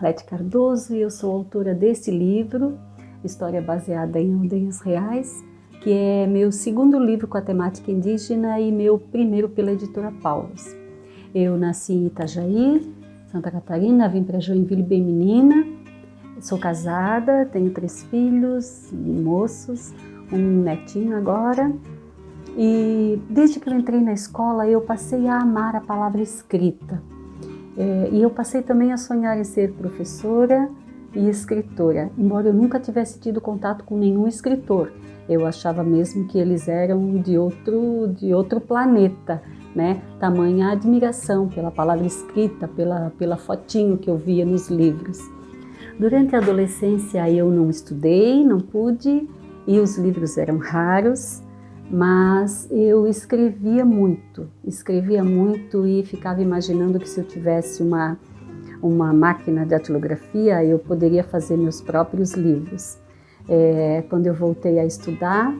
Marlete Cardoso e eu sou autora desse livro, História Baseada em Aldeias Reais, que é meu segundo livro com a temática indígena e meu primeiro pela editora Paulus. Eu nasci em Itajaí, Santa Catarina, vim para Joinville bem menina, sou casada, tenho 3 filhos, moços, um netinho agora. E desde que eu entrei na escola eu passei a amar a palavra escrita. E eu passei também a sonhar em ser professora e escritora, embora eu nunca tivesse tido contato com nenhum escritor. Eu achava mesmo que eles eram de outro planeta, né? Tamanha admiração pela palavra escrita, pela fotinho que eu via nos livros. Durante a adolescência eu não estudei, não pude, e os livros eram raros, mas eu escrevia muito e ficava imaginando que se eu tivesse uma máquina de datilografia eu poderia fazer meus próprios livros. Quando eu voltei a estudar,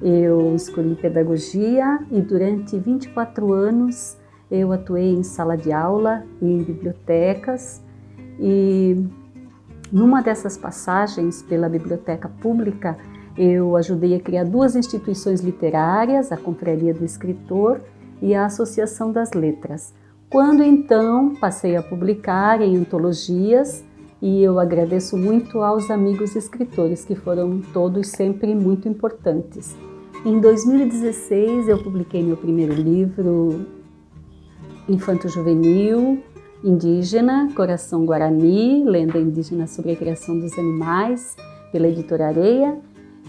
eu escolhi pedagogia e durante 24 anos eu atuei em sala de aula e em bibliotecas, e numa dessas passagens pela biblioteca pública eu ajudei a criar 2 instituições literárias, a Confraria do Escritor e a Associação das Letras. Quando então passei a publicar em antologias, e eu agradeço muito aos amigos escritores, que foram todos sempre muito importantes. Em 2016 eu publiquei meu primeiro livro infanto-juvenil, indígena, Coração Guarani, lenda indígena sobre a criação dos animais, pela editora Areia.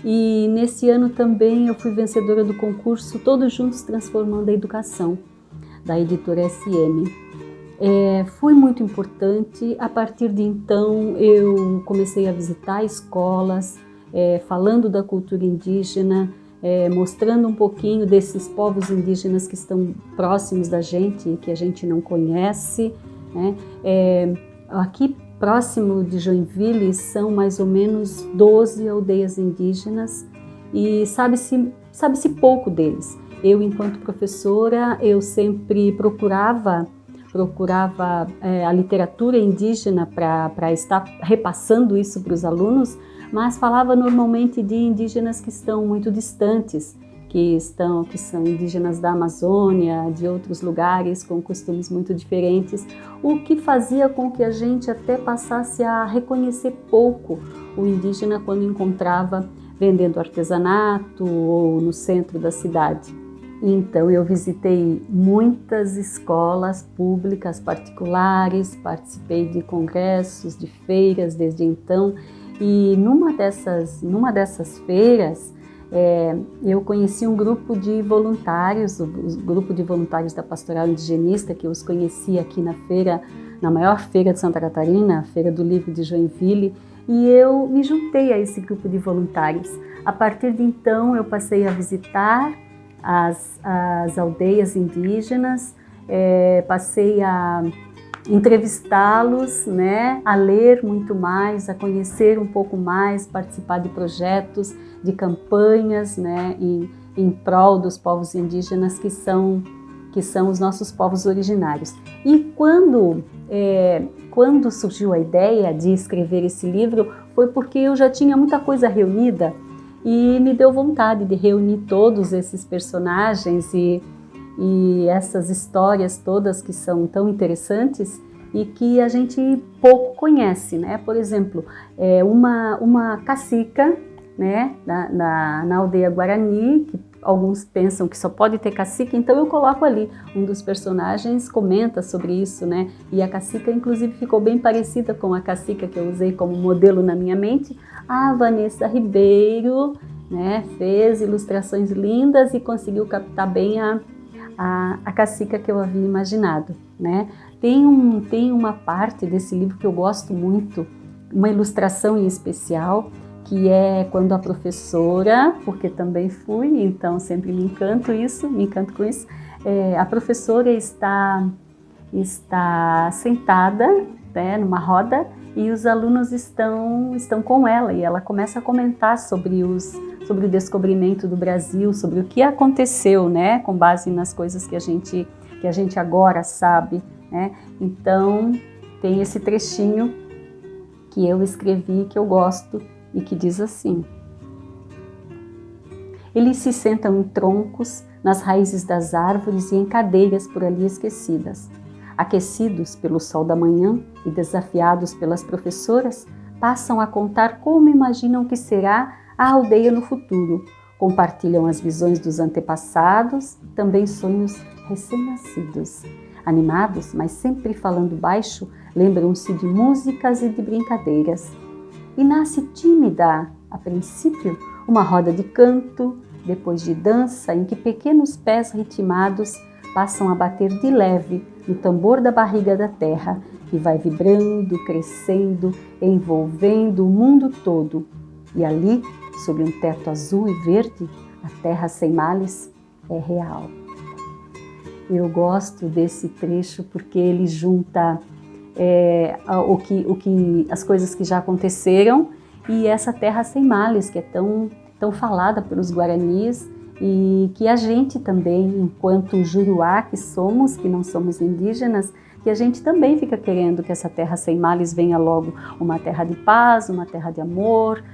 E nesse ano também eu fui vencedora do concurso Todos Juntos Transformando a Educação, da editora SM. Foi muito importante. A partir de então eu comecei a visitar escolas, falando da cultura indígena, mostrando um pouquinho desses povos indígenas que estão próximos da gente, que a gente não conhece, né? Aqui próximo de Joinville são mais ou menos 12 aldeias indígenas e sabe-se pouco deles. Eu, enquanto professora, eu sempre procurava a literatura indígena para estar repassando isso para os alunos, mas falava normalmente de indígenas que estão muito distantes, que são indígenas da Amazônia, de outros lugares com costumes muito diferentes, o que fazia com que a gente até passasse a reconhecer pouco o indígena quando encontrava vendendo artesanato ou no centro da cidade. Então eu visitei muitas escolas públicas, particulares, participei de congressos, de feiras desde então, e numa dessas feiras eu conheci um grupo de voluntários, o grupo de voluntários da Pastoral Indigenista, que eu os conheci aqui na maior feira de Santa Catarina, a Feira do Livro de Joinville, e eu me juntei a esse grupo de voluntários. A partir de então eu passei a visitar as aldeias indígenas, passei a entrevistá-los, né, a ler muito mais, a conhecer um pouco mais, participar de projetos, de campanhas, né, em prol dos povos indígenas que são os nossos povos originários. E quando surgiu a ideia de escrever esse livro, foi porque eu já tinha muita coisa reunida e me deu vontade de reunir todos esses personagens e essas histórias todas que são tão interessantes e que a gente pouco conhece, né? Por exemplo, uma cacica, né, na aldeia Guarani, que alguns pensam que só pode ter cacique, então eu coloco ali. Um dos personagens comenta sobre isso, né? E a cacica, inclusive, ficou bem parecida com a cacica que eu usei como modelo na minha mente. A Vanessa Ribeiro, né, fez ilustrações lindas e conseguiu captar bem a cacica que eu havia imaginado, né? Tem uma parte desse livro que eu gosto muito, uma ilustração em especial, que é quando a professora, porque também fui, então sempre me encanto com isso, a professora está sentada, né, numa roda, e os alunos estão com ela, e ela começa a comentar sobre o descobrimento do Brasil, sobre o que aconteceu, né, com base nas coisas que a gente agora sabe, né? Então tem esse trechinho que eu escrevi, que eu gosto e que diz assim: eles se sentam em troncos, nas raízes das árvores e em cadeiras por ali esquecidas. Aquecidos pelo sol da manhã e desafiados pelas professoras, passam a contar como imaginam que será a aldeia no futuro. Compartilham as visões dos antepassados, também sonhos recém-nascidos. Animados, mas sempre falando baixo, lembram-se de músicas e de brincadeiras. E nasce tímida, a princípio, uma roda de canto, depois de dança em que pequenos pés ritmados passam a bater de leve no tambor da barriga da terra, que vai vibrando, crescendo, envolvendo o mundo todo. E ali, sob um teto azul e verde, a terra sem males é real. Eu gosto desse trecho porque ele junta as coisas que já aconteceram e essa terra sem males, que é tão falada pelos guaranis e que a gente também, enquanto juruá que somos, que não somos indígenas, que a gente também fica querendo que essa terra sem males venha logo uma terra de paz, uma terra de amor,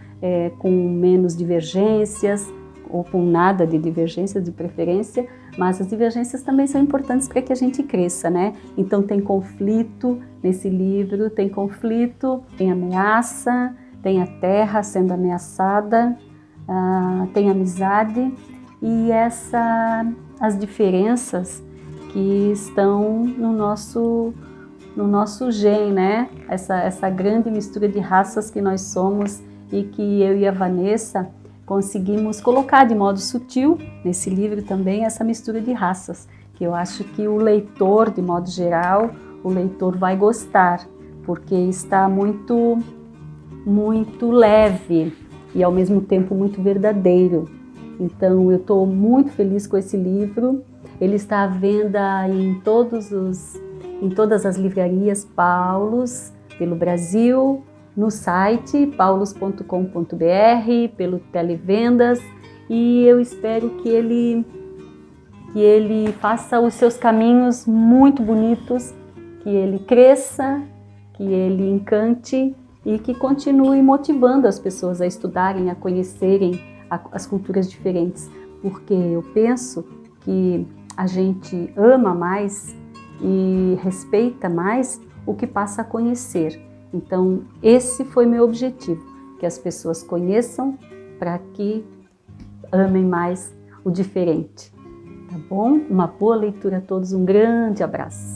com menos divergências, ou com nada de divergência, de preferência, mas as divergências também são importantes para que a gente cresça, né? Então tem conflito nesse livro, tem conflito, tem ameaça, tem a terra sendo ameaçada, tem amizade e as diferenças que estão no nosso gene, né? Essa grande mistura de raças que nós somos e que eu e a Vanessa conseguimos colocar de modo sutil nesse livro também essa mistura de raças, que eu acho que o leitor, de modo geral, o leitor vai gostar, porque está muito, muito leve e ao mesmo tempo muito verdadeiro. Então eu estou muito feliz com esse livro. Ele está à venda em todas as livrarias Paulus pelo Brasil, no site paulus.com.br, pelo Televendas, e eu espero que ele faça os seus caminhos muito bonitos, que ele cresça, que ele encante e que continue motivando as pessoas a estudarem, a conhecerem as culturas diferentes, porque eu penso que a gente ama mais e respeita mais o que passa a conhecer. Então, esse foi meu objetivo, que as pessoas conheçam para que amem mais o diferente. Tá bom? Uma boa leitura a todos, um grande abraço.